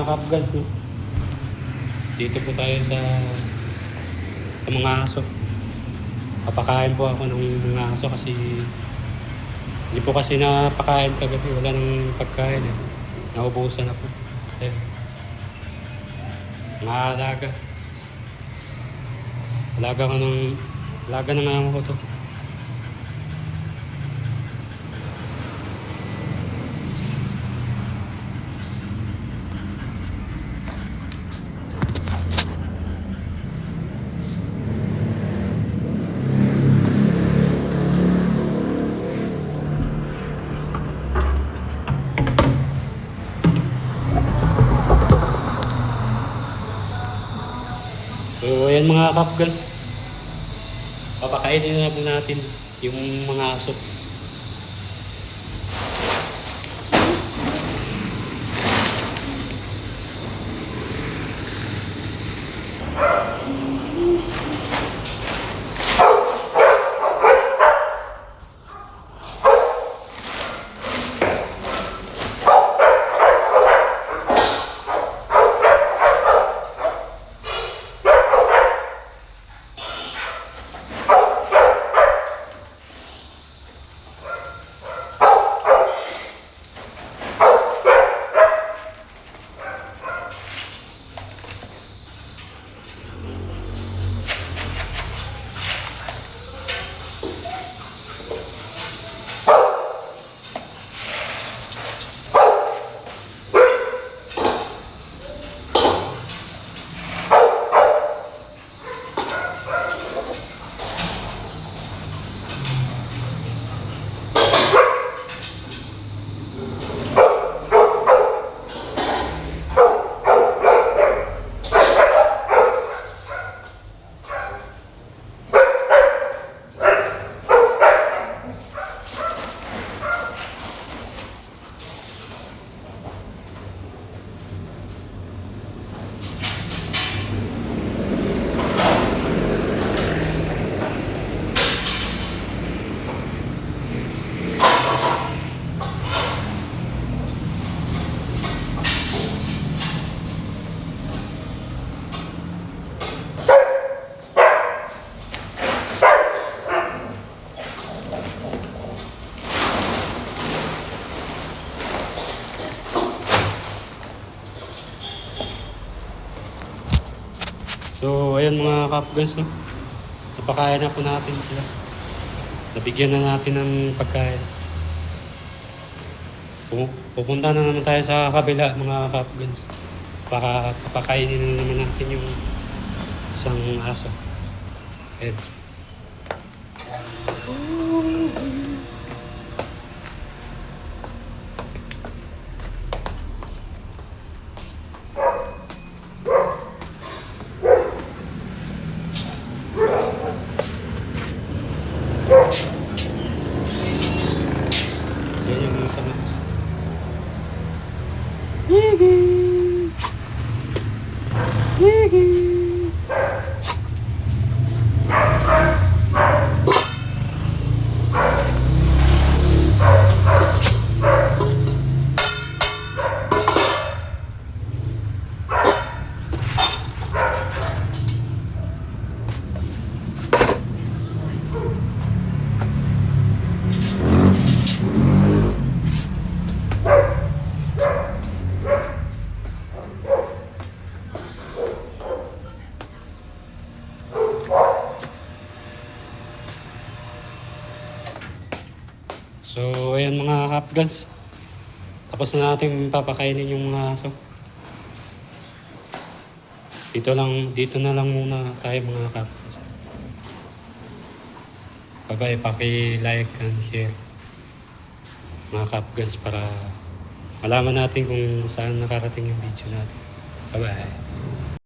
mga kapgans, no? Dito po tayo sa mga aso. Papakain po ako ng mga aso kasi hindi po kasi napakain kagabi. Wala nang pagkain eh. Naubusan na po. Eh, mga alaga. Alaga na nga ako to. So, ayan mga kapgans. Papakainin na po natin yung mga aso. So, ayan mga kapgans, no? Napakain na po natin sila. Nabigyan na natin ng pagkain. Pupunta na naman tayo sa kabila mga kapgans. Papakainin na naman natin yung isang aso. Ayan. Yan yung isang aso. Gigi! Gigi! So, ayan mga kapgans. Tapos na natin papakainin yung mga aso. Dito na lang muna tayo mga kapgans. Bye-bye, paki-like and share mga kapgans para malaman natin kung saan nakarating yung video natin. Bye-bye.